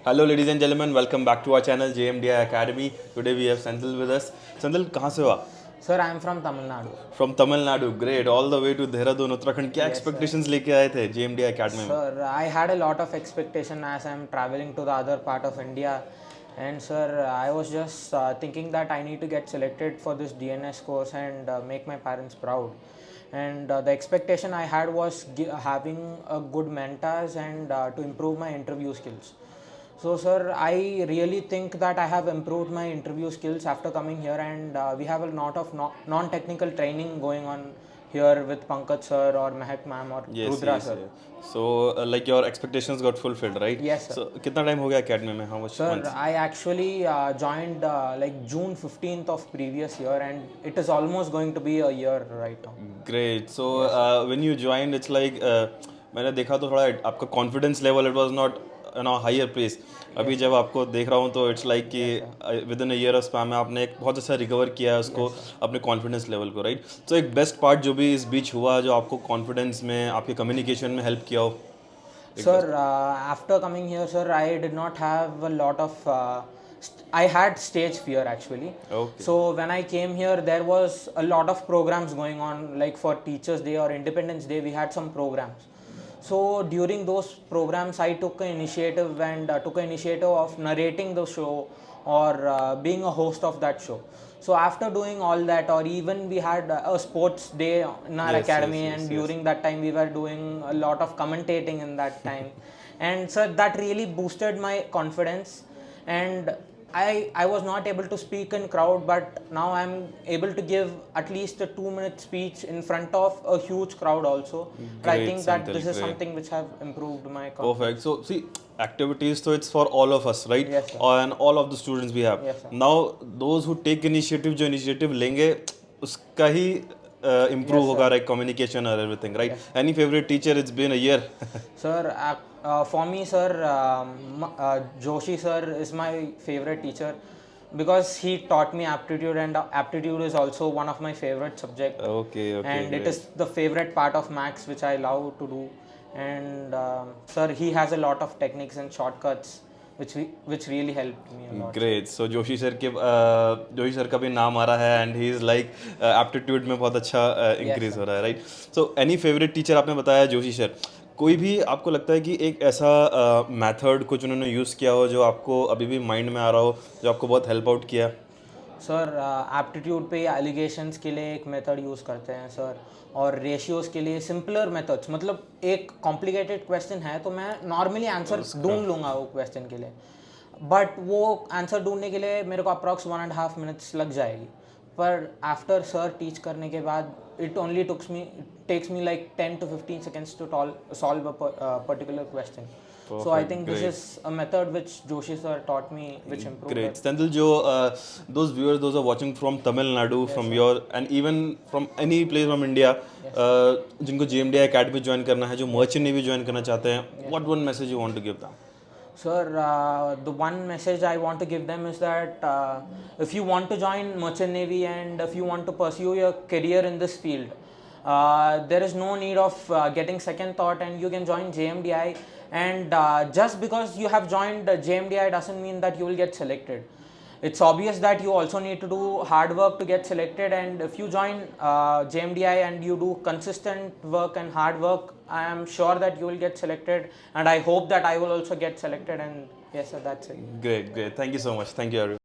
Hello, ladies and gentlemen. Welcome back to our channel JMDI Academy. Today we have Senthil with us. Senthil, कहाँ से हो आप? Sir, I am from Tamil Nadu. From Tamil Nadu. Great. All the way to Dehradun Uttarakhand. क्या Yes, sir. expectations लेके आए थे JMDI Academy में? Sir, I had a lot of expectation as I am traveling to the other part of India. And sir, I was just thinking that I need to get selected for this DNS course and make my parents proud. And the expectation I had was having a good mentors and to improve my interview skills. So, sir, I really think that I have improved my interview skills after coming here, and we have a lot of non-technical training going on here with Pankaj sir or Mehak ma'am or Rudra sir. Yes. So, like your expectations got fulfilled, right? Yes, sir. So, कितना time हो गया academy में? How much Sir, months? I actually joined like June 15th of previous year, and it is almost going to be a year right now. Great. So, when you joined, it's like मैंने देखा तो थोड़ा आपका confidence level it was not higher pace. अभी जब आपको देख रहा हूँ तो इट्स लाइक कि with in a year of spam में आपने एक बहुत अच्छा रिकवर किया है उसको अपने कॉन्फिडेंस लेवल को, राइट? सो एक बेस्ट पार्ट जो भी इस बीच हुआ जो आपको कॉन्फिडेंस में आपके कम्युनिकेशन में हेल्प किया हो. Sir, after coming here, sir, I did not have a lot of. I had stage fear actually. Okay. So when I came here, there was a lot of programs going on, like for Teachers' Day or Independence Day, we had some programs. So during those programs, I took an initiative and took an initiative of narrating the show or being a host of that show. So after doing all that, or even we had a sports day in our academy, and during that time we were doing a lot of commentating in that time, and so that really boosted my confidence. And I was not able to speak in crowd, but now I'm able to give at least a 2-minute speech in front of a huge crowd also. I think that this is something which have improved my confidence. Perfect. So see, activities, so it's for all of us, right? Yes, sir. And all of the students we have. Yes, sir. Now those who take initiative, जो initiative लेंगे उसका ही improve होगा, like communication or everything, right? Any favorite teacher? It's been a year. Sir, for me, sir, Joshi sir is my favorite teacher because he taught me aptitude, and aptitude is also one of my favorite subject. Okay, And it is the favorite part of maths which I love to do. And sir, he has a lot of techniques and shortcuts which really helped me a lot. Great. So Joshi sir का भी नाम आ रहा है and he is like aptitude में बहुत अच्छा increase हो रहा है, right? So any favorite teacher आपने बताया जोशी सर. कोई भी आपको लगता है कि एक ऐसा मेथड कुछ उन्होंने यूज़ किया हो जो आपको अभी भी माइंड में आ रहा हो जो आपको बहुत हेल्प आउट किया? सर, एप्टीट्यूड पे एलिगेशंस के लिए एक मेथड यूज़ करते हैं सर, और रेशियोज़ के लिए सिंपलर मेथड्स. मतलब एक कॉम्प्लिकेटेड क्वेश्चन है तो मैं नॉर्मली आंसर ढूंढ लूँगा वो क्वेश्चन के लिए, बट वो आंसर ढूंढने के लिए मेरे को अप्रॉक्स 1.5 मिनट्स लग जाएगी. पर आफ्टर सर टीच करने के बाद it only takes me like 10 to 15 seconds to solve a particular question. Perfect, so I think great. this is a method which Joshi sir taught me, which improved Great. it. Senthil, जो those viewers, those are watching from Tamil Nadu, from your and even from any place from India, जिनको JMDI Academy join करना है, जो merchant navy join करना चाहते हैं, what one message you want to give them? Sir, the one message I want to give them is that if you want to join Merchant Navy and if you want to pursue your career in this field, there is no need of getting second thought, and you can join JMDI. And just because you have joined JMDI doesn't mean that you will get selected. It's obvious that you also need to do hard work to get selected, and if you join JMDI and you do consistent work and hard work, I am sure that you will get selected, and I hope that I will also get selected. And yes sir, that's it. Great. Thank you so much. Thank you everyone.